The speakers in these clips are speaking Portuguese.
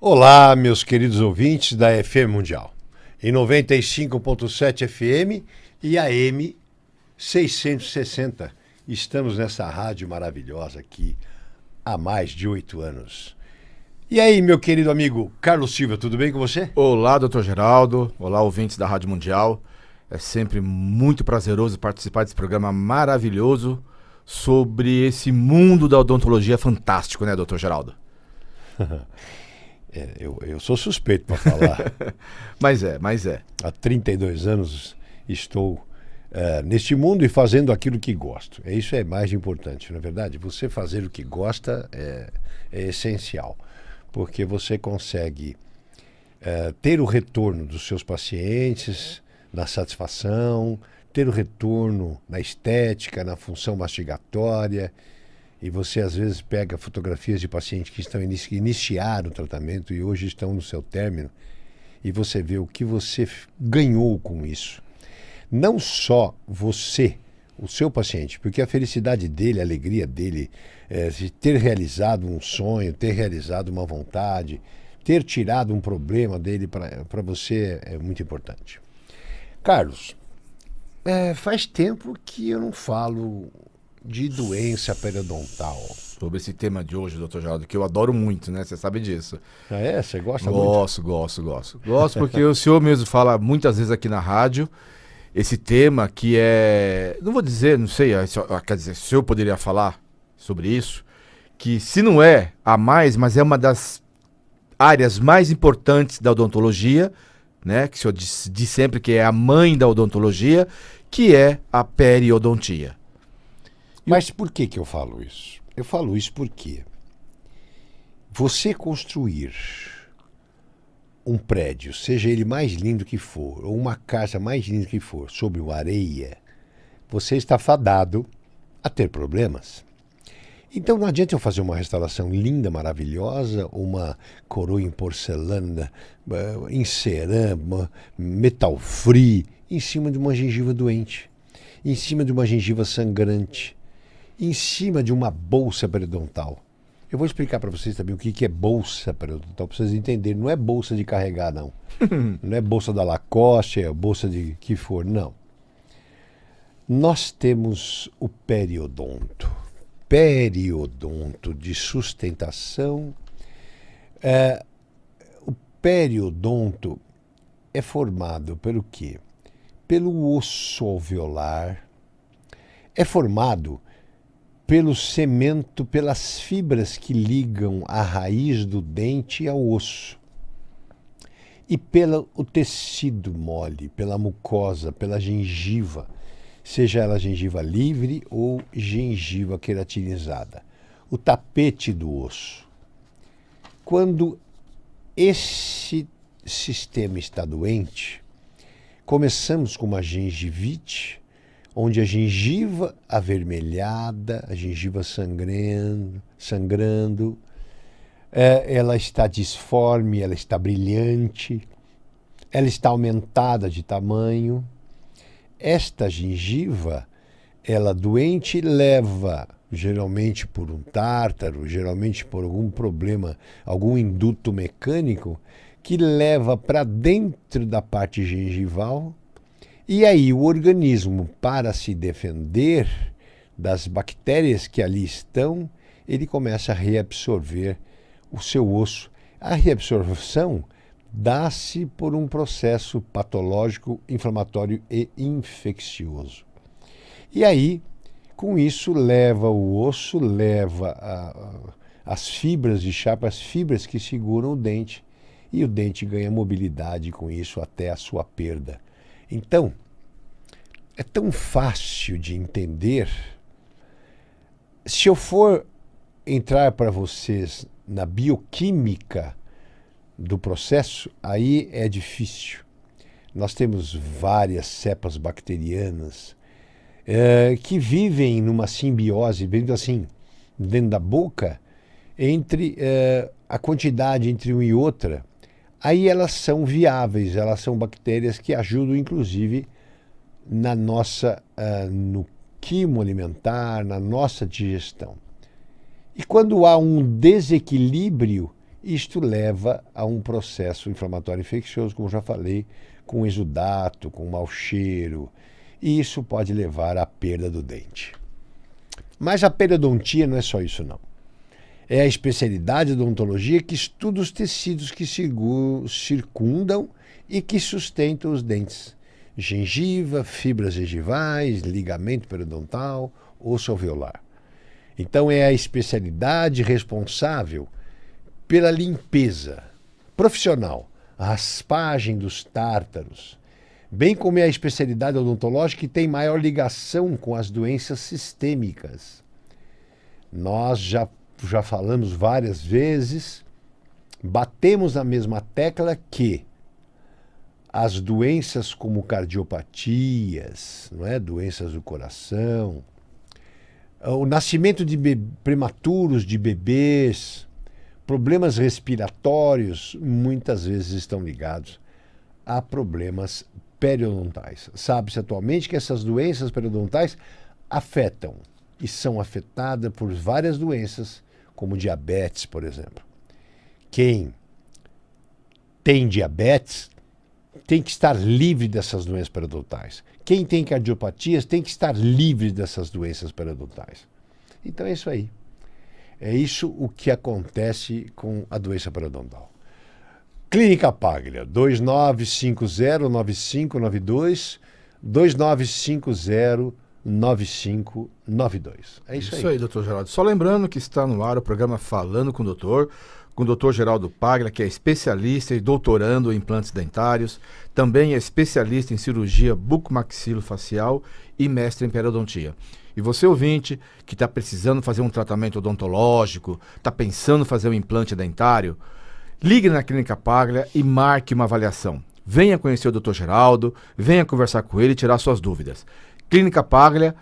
Olá, meus queridos ouvintes da FM Mundial, em 95.7 FM e AM 660. Estamos nessa rádio maravilhosa aqui há mais de 8 anos. E aí, meu querido amigo Carlos Silva, tudo bem com você? Olá, Dr. Geraldo. Olá, ouvintes da Rádio Mundial. É sempre muito prazeroso participar desse programa maravilhoso sobre esse mundo da odontologia fantástico, né, Dr. Geraldo? Eu sou suspeito para falar. Mas é. Há 32 anos estou neste mundo e fazendo aquilo que gosto. Isso é mais importante, não é verdade? Você fazer o que gosta é essencial, porque você consegue ter o retorno dos seus pacientes, na satisfação, ter o retorno na estética, na função mastigatória. E você às vezes pega fotografias de pacientes que iniciaram o tratamento e hoje estão no seu término, e você vê o que você ganhou com isso. Não só você, o seu paciente, porque a felicidade dele, a alegria dele, de ter realizado um sonho, ter realizado uma vontade, ter tirado um problema dele para você é muito importante. Carlos, faz tempo que eu não falo de doença periodontal. Sobre esse tema de hoje, Dr. Geraldo, que eu adoro muito, né? Você sabe disso. Ah, é? Você gosta muito? Gosto porque o senhor mesmo fala muitas vezes aqui na rádio esse tema que é... Não vou dizer, não sei, quer dizer, se eu poderia falar sobre isso, que se não é a mais, mas é uma das áreas mais importantes da odontologia, né? Que o senhor diz sempre que é a mãe da odontologia, que é a periodontia. Mas por que eu falo isso? Eu falo isso porque você construir um prédio, seja ele mais lindo que for, ou uma casa mais linda que for, sobre uma areia, você está fadado a ter problemas. Então não adianta eu fazer uma restauração linda, maravilhosa, uma coroa em porcelana, em cerâmica, metal free, em cima de uma gengiva doente, em cima de uma gengiva sangrante, em cima de uma bolsa periodontal. Eu vou explicar para vocês também o que é bolsa periodontal, para vocês entenderem. Não é bolsa de carregar, não. Não é bolsa da Lacoste, é bolsa de que for, não. Nós temos o periodonto. Periodonto de sustentação. O periodonto é formado pelo quê? Pelo osso alveolar. É formado pelo cemento, pelas fibras que ligam a raiz do dente ao osso. E pelo tecido mole, pela mucosa, pela gengiva, seja ela gengiva livre ou gengiva queratinizada. O tapete do osso. Quando esse sistema está doente, começamos com uma gengivite, onde a gengiva avermelhada, a gengiva sangrando, ela está disforme, ela está brilhante, ela está aumentada de tamanho. Esta gengiva, ela doente, leva, geralmente por um tártaro, geralmente por algum problema, algum induto mecânico, que leva para dentro da parte gengival. E aí o organismo, para se defender das bactérias que ali estão, ele começa a reabsorver o seu osso. A reabsorção dá-se por um processo patológico, inflamatório e infeccioso. E aí, com isso, leva o osso, leva as fibras de chapa, as fibras que seguram o dente, e o dente ganha mobilidade com isso até a sua perda. Então, é tão fácil de entender. Se eu for entrar para vocês na bioquímica do processo, aí é difícil. Nós temos várias cepas bacterianas que vivem numa simbiose, vendo assim, dentro da boca, entre a quantidade entre uma e outra. Aí elas são viáveis, elas são bactérias que ajudam, inclusive, na nossa, no quimo alimentar, na nossa digestão. E quando há um desequilíbrio Isto leva a um processo inflamatório infeccioso, como já falei, com exudato, com mau cheiro, e isso pode levar à perda do dente. Mas a periodontia não é só isso, não. É a especialidade da odontologia que estuda os tecidos que circundam e que sustentam os dentes. Gengiva, fibras gengivais, ligamento periodontal, osso alveolar. Então é a especialidade responsável pela limpeza profissional, a raspagem dos tártaros, bem como é a especialidade odontológica que tem maior ligação com as doenças sistêmicas. Nós já falamos várias vezes, batemos na mesma tecla que as doenças como cardiopatias, não é? Doenças do coração, o nascimento de prematuros de bebês, problemas respiratórios, muitas vezes estão ligados a problemas periodontais. Sabe-se atualmente que essas doenças periodontais afetam e são afetadas por várias doenças, como diabetes, por exemplo. Quem tem diabetes tem que estar livre dessas doenças periodontais. Quem tem cardiopatias tem que estar livre dessas doenças periodontais. Então é isso aí. É isso o que acontece com a doença periodontal. Clínica Paglia, 2950-9592, 2950-9592. É isso aí. Isso aí, doutor Geraldo. Só lembrando que está no ar o programa Falando com o doutor Geraldo Paglia, que é especialista e doutorando em implantes dentários, também é especialista em cirurgia bucomaxilofacial e mestre em periodontia. E você, ouvinte, que está precisando fazer um tratamento odontológico, está pensando em fazer um implante dentário, ligue na Clínica Paglia e marque uma avaliação. Venha conhecer o Dr. Geraldo, venha conversar com ele e tirar suas dúvidas. Clínica Paglia,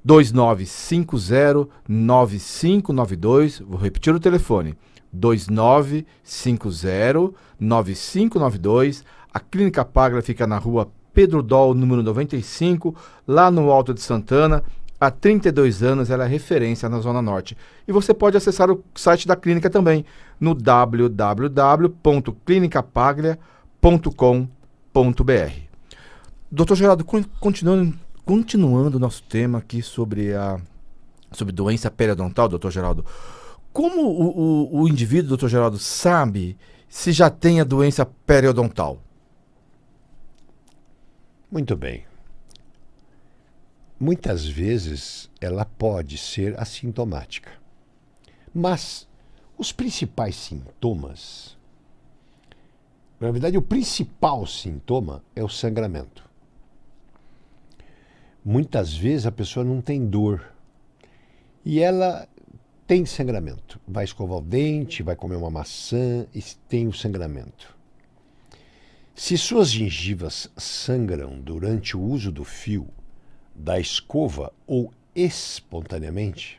2950-9592, vou repetir o telefone, 2950-9592. A Clínica Paglia fica na rua Pedro Doll, número 95, lá no Alto de Santana. Há 32 anos ela é referência na Zona Norte. E você pode acessar o site da clínica também, no www.clinicapaglia.com.br. Doutor Geraldo, continuando o nosso tema aqui sobre doença periodontal, doutor Geraldo, como o indivíduo, doutor Geraldo, sabe se já tem a doença periodontal? Muito bem. Muitas vezes ela pode ser assintomática. Mas os principais sintomas, na verdade o principal sintoma é o sangramento. Muitas vezes a pessoa não tem dor e ela tem sangramento. Vai escovar o dente, vai comer uma maçã e tem o sangramento. Se suas gengivas sangram durante o uso do fio, da escova ou espontaneamente,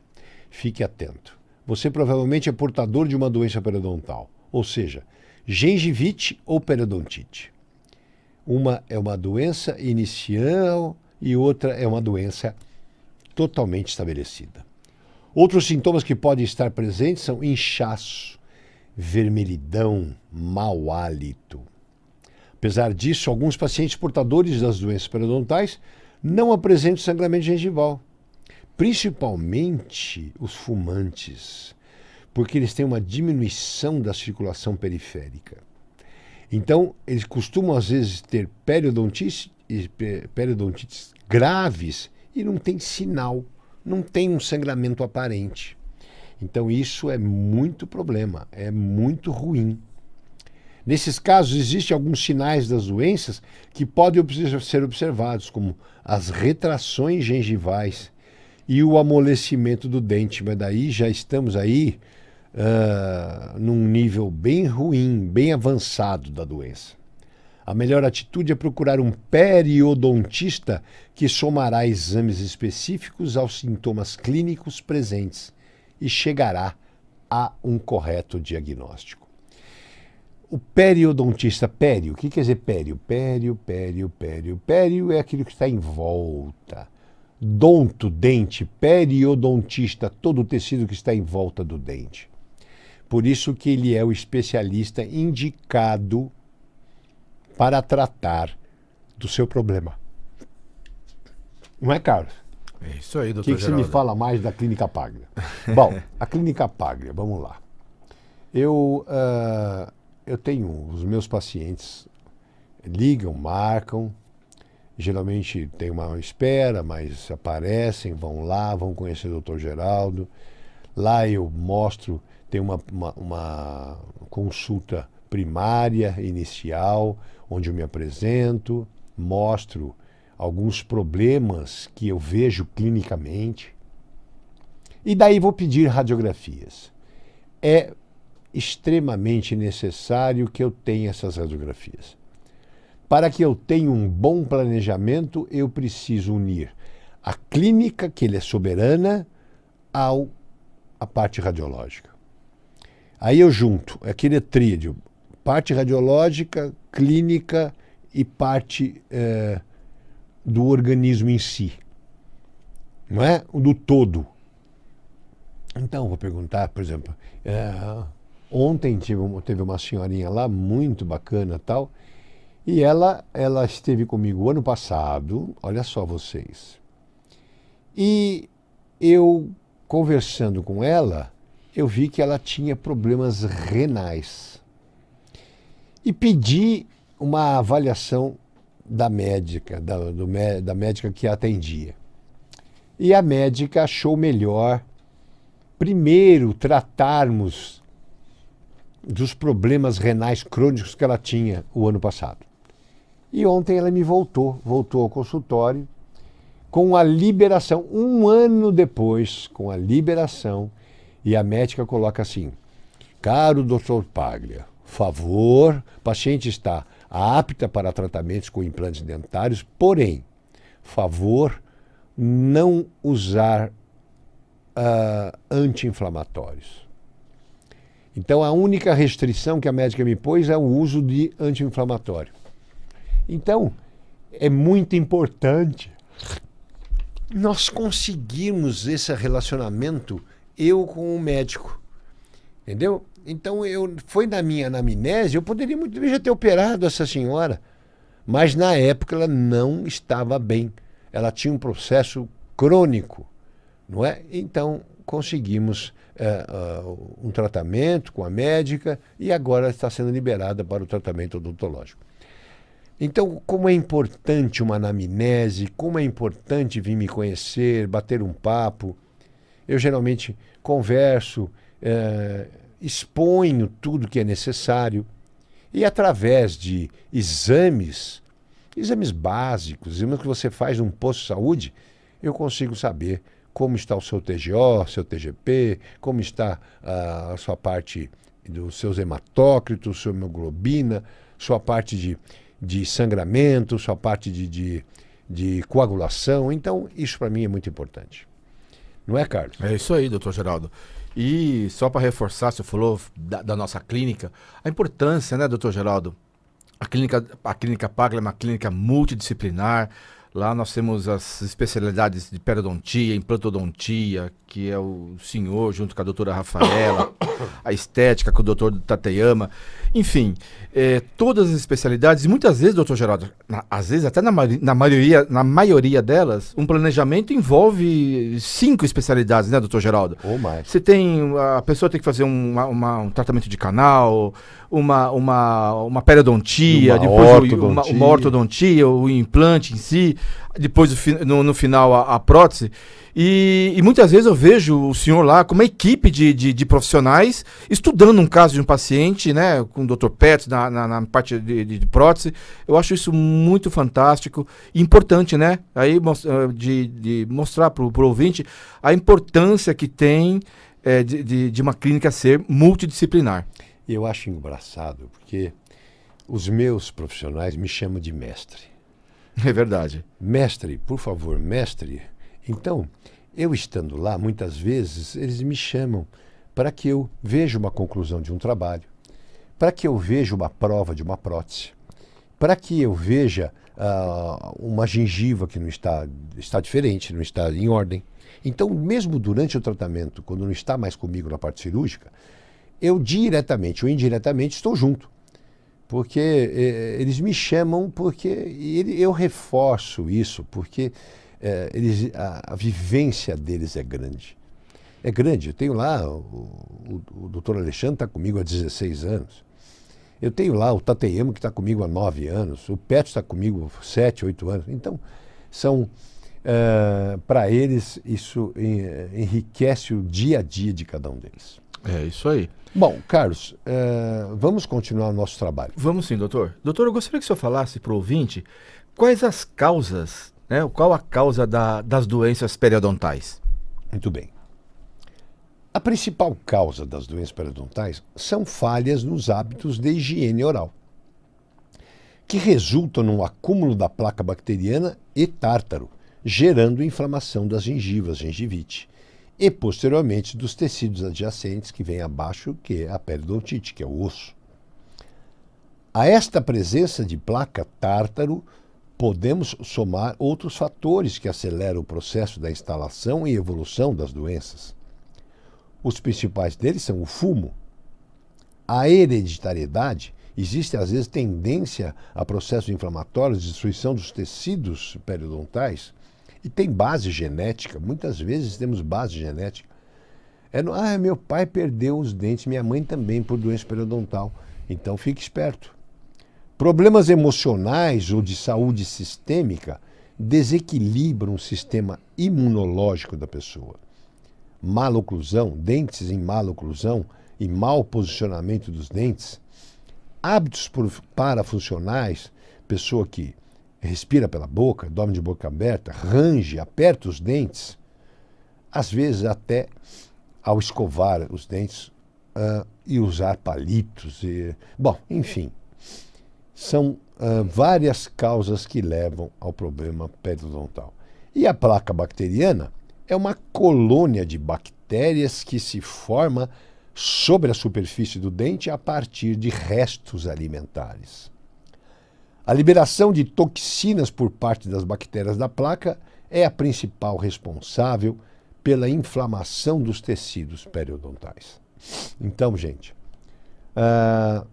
fique atento. Você provavelmente é portador de uma doença periodontal, ou seja, gengivite ou periodontite. Uma é uma doença inicial e outra é uma doença totalmente estabelecida. Outros sintomas que podem estar presentes são inchaço, vermelhidão, mau hálito. Apesar disso, alguns pacientes portadores das doenças periodontais não apresentam sangramento gengival, principalmente os fumantes, porque eles têm uma diminuição da circulação periférica. Então, eles costumam às vezes ter periodontites graves e não tem sinal, não tem um sangramento aparente. Então, isso é muito problema, é muito ruim. Nesses casos, existem alguns sinais das doenças que podem ser observados, como as retrações gengivais e o amolecimento do dente. Mas daí já estamos aí num nível bem ruim, bem avançado da doença. A melhor atitude é procurar um periodontista que somará exames específicos aos sintomas clínicos presentes e chegará a um correto diagnóstico. O periodontista, o que quer dizer pério? Pério é aquilo que está em volta. Donto, dente, periodontista, todo o tecido que está em volta do dente. Por isso que ele é o especialista indicado para tratar do seu problema. Não é, Carlos? É isso aí, O doutor que você me Geraldo. fala mais da Clínica Paglia? Bom, a Clínica Paglia, vamos lá. Eu tenho os meus pacientes ligam, marcam, geralmente tem uma espera, mas aparecem, vão lá, vão conhecer o Dr. Geraldo. Lá eu mostro, tem uma consulta primária, inicial, onde eu me apresento, mostro alguns problemas que eu vejo clinicamente. E daí vou pedir radiografias. É extremamente necessário que eu tenha essas radiografias. Para que eu tenha um bom planejamento, eu preciso unir a clínica, que ele é soberana, a parte radiológica. Aí eu junto aquele tríade, parte radiológica, clínica e parte do organismo em si. Não é? Do todo. Então, vou perguntar, por exemplo, ontem teve uma senhorinha lá, muito bacana tal, e ela esteve comigo ano passado, olha só vocês. E eu, conversando com ela, eu vi que ela tinha problemas renais. E pedi uma avaliação da médica, da médica que a atendia. E a médica achou melhor primeiro tratarmos dos problemas renais crônicos que ela tinha o ano passado. E ontem ela me voltou ao consultório com a liberação, um ano depois, com a liberação, e a médica coloca assim: caro Dr. Paglia, favor, paciente está apta para tratamentos com implantes dentários, porém, favor, não usar anti-inflamatórios. Então, a única restrição que a médica me pôs é o uso de anti-inflamatório. Então, é muito importante nós conseguirmos esse relacionamento, eu com o médico. Entendeu? Então, foi na minha anamnese, eu poderia muito bem já ter operado essa senhora, mas na época ela não estava bem. Ela tinha um processo crônico, não é? Então, conseguimos um tratamento com a médica e agora está sendo liberada para o tratamento odontológico. Então, como é importante uma anamnese, como é importante vir me conhecer, bater um papo. Eu geralmente converso, exponho tudo que é necessário e através de exames básicos, exames que você faz num posto de saúde, eu consigo saber como está o seu TGO, seu TGP, como está a sua parte dos seus hematócritos, sua hemoglobina, sua parte de sangramento, sua parte de coagulação. Então, isso para mim é muito importante. Não é, Carlos? É isso aí, doutor Geraldo. E só para reforçar, você falou da nossa clínica, a importância, né, doutor Geraldo? A clínica Paglia é uma clínica multidisciplinar. Lá nós temos as especialidades de periodontia, implantodontia, que é o senhor junto com a doutora Rafaela, a estética com o doutor Tateyama, enfim, todas as especialidades, e muitas vezes, doutor Geraldo, às vezes até na maioria delas, um planejamento envolve 5 especialidades, né, doutor Geraldo? Ou mais. A pessoa tem que fazer um tratamento de canal, uma periodontia, depois uma ortodontia, o implante em si, depois no final a prótese. E muitas vezes eu vejo o senhor lá com uma equipe de profissionais estudando um caso de um paciente, né, com o Dr. Pets na parte de prótese. Eu acho isso muito fantástico e importante, né? Aí de mostrar para o ouvinte a importância que tem de uma clínica ser multidisciplinar. Eu acho engraçado porque os meus profissionais me chamam de mestre. É verdade. Mestre, por favor, mestre. Então, eu estando lá, muitas vezes, eles me chamam para que eu veja uma conclusão de um trabalho, para que eu veja uma prova de uma prótese, para que eu veja uma gengiva que não está diferente, não está em ordem. Então, mesmo durante o tratamento, quando não está mais comigo na parte cirúrgica, eu diretamente ou indiretamente estou junto. Porque eles me chamam, porque eu reforço isso, porque a vivência deles é grande. É grande. Eu tenho lá, o doutor Alexandre está comigo há 16 anos. Eu tenho lá o Tateyama, que está comigo há 9 anos. O Petro está comigo há 7, 8 anos. Então, para eles, isso enriquece o dia a dia de cada um deles. É isso aí. Bom, Carlos, vamos continuar o nosso trabalho. Vamos sim, doutor. Doutor, eu gostaria que o senhor falasse para o ouvinte quais as causas, né? Qual a causa das doenças periodontais? Muito bem. A principal causa das doenças periodontais são falhas nos hábitos de higiene oral, que resultam no acúmulo da placa bacteriana e tártaro, gerando inflamação das gengivas, gengivite, e posteriormente dos tecidos adjacentes que vêm abaixo, que é a periodontite, que é o osso. A esta presença de placa tártaro, podemos somar outros fatores que aceleram o processo da instalação e evolução das doenças. Os principais deles são o fumo, a hereditariedade. Existe, às vezes, tendência a processos inflamatórios, destruição dos tecidos periodontais, e tem base genética. Muitas vezes temos base genética. Meu pai perdeu os dentes, minha mãe também, por doença periodontal. Então, fique esperto. Problemas emocionais ou de saúde sistêmica desequilibram o sistema imunológico da pessoa. Maloclusão, dentes em maloclusão e mau posicionamento dos dentes, hábitos parafuncionais, pessoa que respira pela boca, dorme de boca aberta, range, aperta os dentes, às vezes até ao escovar os dentes e usar palitos. Bom, enfim, são várias causas que levam ao problema periodontal. E a placa bacteriana é uma colônia de bactérias que se forma sobre a superfície do dente a partir de restos alimentares. A liberação de toxinas por parte das bactérias da placa é a principal responsável pela inflamação dos tecidos periodontais. Então, gente, a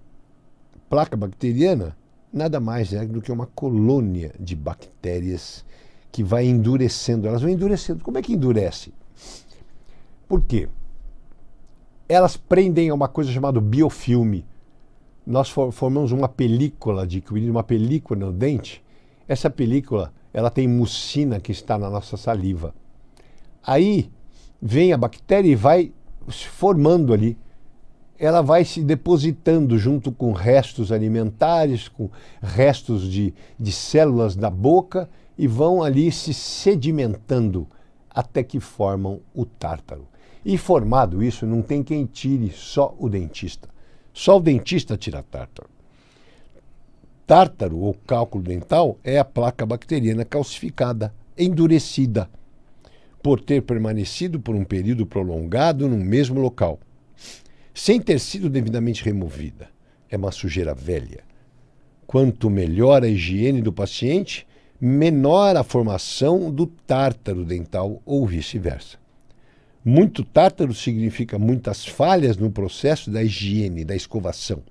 placa bacteriana nada mais é do que uma colônia de bactérias que vai endurecendo. Elas vão endurecendo. Como é que endurece? Por quê? Elas prendem a uma coisa chamada biofilme. Nós formamos uma película uma película no dente. Essa película, ela tem mucina que está na nossa saliva. Aí vem a bactéria e vai se formando ali. Ela vai se depositando junto com restos alimentares, com restos de células da boca, e vão ali se sedimentando até que formam o tártaro. E formado isso, não tem quem tire, só o dentista. Só o dentista tira tártaro. Tártaro, ou cálculo dental, é a placa bacteriana calcificada, endurecida, por ter permanecido por um período prolongado no mesmo local, sem ter sido devidamente removida. É uma sujeira velha. Quanto melhor a higiene do paciente, menor a formação do tártaro dental ou vice-versa. Muito tártaro significa muitas falhas no processo da higiene, da escovação.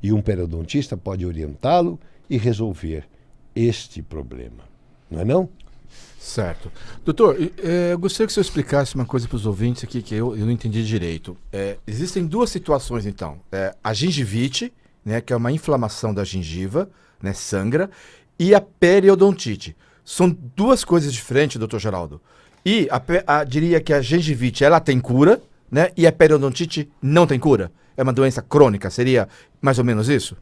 E um periodontista pode orientá-lo e resolver este problema. Não é não? Certo. Doutor, eu gostaria que o senhor explicasse uma coisa para os ouvintes aqui que eu não entendi direito. Existem duas situações, então. A gengivite, né, que é uma inflamação da gengiva, né, sangra, e a periodontite. São duas coisas diferentes, doutor Geraldo. E diria que a gengivite, ela tem cura, né, e a periodontite não tem cura. É uma doença crônica, seria mais ou menos isso?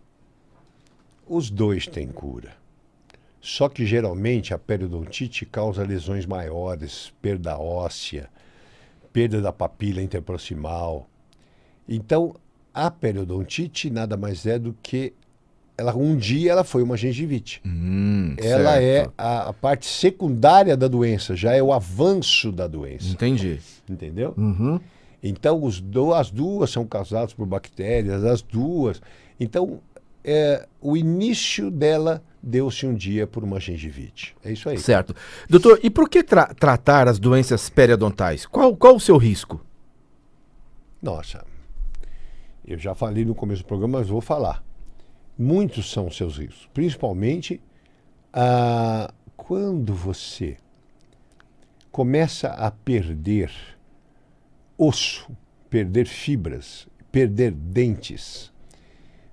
Os dois têm cura. Só que geralmente a periodontite causa lesões maiores, perda óssea, perda da papila interproximal. Então, a periodontite nada mais é do que um dia ela foi uma gengivite. Ela certo. é a parte secundária da doença, já é o avanço da doença. Entendi. Entendeu? Uhum. Então, as duas são causadas por bactérias, as duas. Então, o início dela deu-se um dia por uma gengivite. É isso aí. Certo. Doutor, e por que tratar as doenças periodontais? Qual o seu risco? Nossa, Eu já falei no começo do programa, mas vou falar. Muitos são os seus riscos, principalmente quando você começa a perder osso, perder fibras, perder dentes,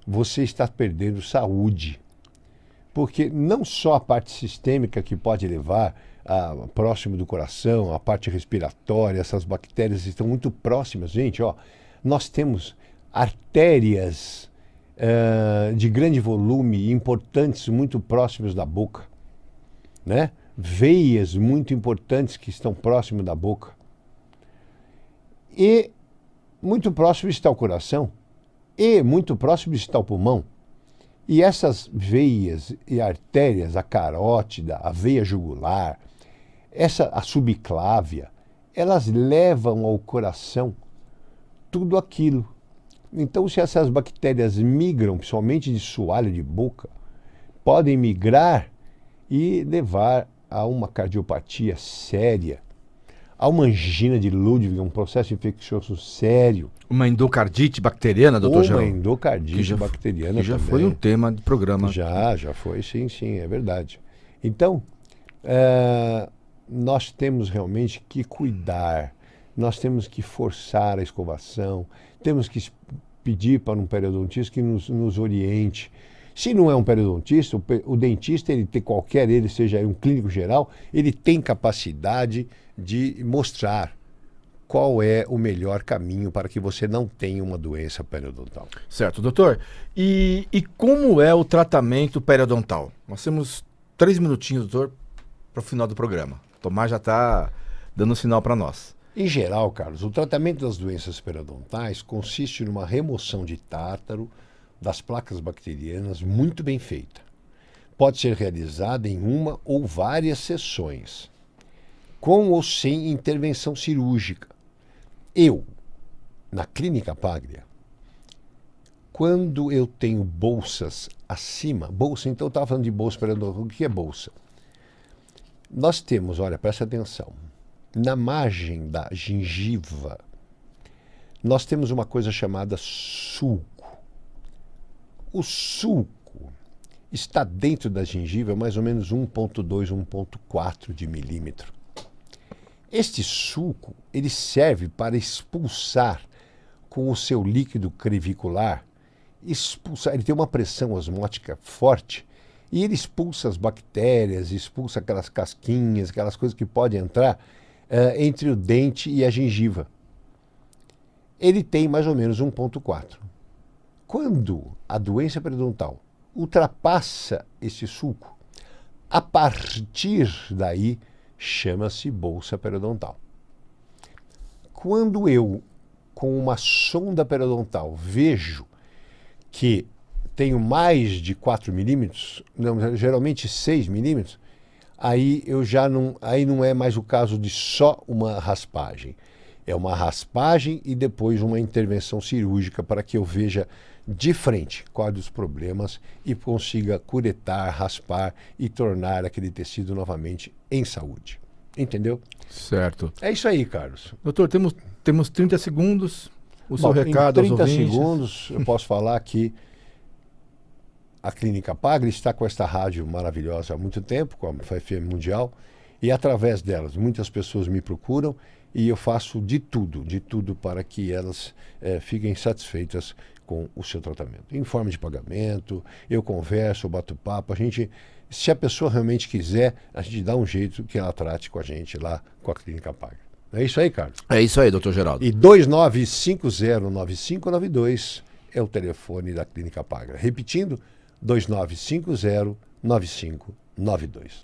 você está perdendo saúde. Porque não só a parte sistêmica que pode levar próximo do coração, a parte respiratória, essas bactérias estão muito próximas. Gente, ó, nós temos artérias de grande volume, importantes, muito próximas da boca, né? Veias muito importantes que estão próximo da boca. E muito próximo está o coração. E muito próximo está o pulmão. E essas veias e artérias, a carótida, a veia jugular, a subclávia, elas levam ao coração tudo aquilo. Então, se essas bactérias migram, principalmente de soalho de boca, podem migrar e levar a uma cardiopatia séria, a uma angina de Ludwig, um processo infeccioso sério. Uma endocardite bacteriana, doutor Geraldo? Uma endocardite bacteriana que já também. foi um tema de programa. Já foi, sim, é verdade. Então, nós temos realmente que cuidar, nós temos que forçar a escovação, temos que pedir para um periodontista que nos oriente. Se não é um periodontista, o dentista, ele seja um clínico geral, ele tem capacidade de mostrar qual é o melhor caminho para que você não tenha uma doença periodontal. Certo, doutor. E como é o tratamento periodontal? Nós temos 3 minutinhos, doutor, para o final do programa. O Tomás já está dando um sinal para nós. Em geral, Carlos, o tratamento das doenças periodontais consiste numa remoção de tártaro das placas bacterianas muito bem feita. Pode ser realizada em uma ou várias sessões, com ou sem intervenção cirúrgica. Eu, na Clínica Paglia, quando eu tenho bolsas acima, bolsa, então eu estava falando de bolsa periodontal, o que é bolsa? Nós temos, olha, presta atenção, na margem da gengiva, nós temos uma coisa chamada sulco. O sulco está dentro da gengiva mais ou menos 1,2, 1,4 de milímetro. Este sulco, ele serve para expulsar com o seu líquido crevicular, ele tem uma pressão osmótica forte e ele expulsa as bactérias, expulsa aquelas casquinhas, aquelas coisas que podem entrar entre o dente e a gengiva. Ele tem mais ou menos 1,4. Quando a doença periodontal ultrapassa esse sulco, a partir daí chama-se bolsa periodontal. Quando eu, com uma sonda periodontal, vejo que tenho mais de 4 milímetros, geralmente 6 milímetros, aí não é mais o caso de só uma raspagem. É uma raspagem e depois uma intervenção cirúrgica para que eu veja de frente quais os problemas e consiga curetar, raspar e tornar aquele tecido novamente em saúde. Entendeu? Certo. É isso aí, Carlos. Doutor, temos 30 segundos. O seu recado aos ouvintes. Em 30 segundos eu posso falar que a Clínica Paglia está com esta rádio maravilhosa há muito tempo, com a FM Mundial, e através delas muitas pessoas me procuram e eu faço de tudo para que elas fiquem satisfeitas com o seu tratamento. Em forma de pagamento, eu converso, eu bato papo, se a pessoa realmente quiser, a gente dá um jeito que ela trate com a gente lá com a Clínica Paglia. É isso aí, Carlos. É isso aí, doutor Geraldo. E 29509592 é o telefone da Clínica Paglia. Repetindo, 29509592.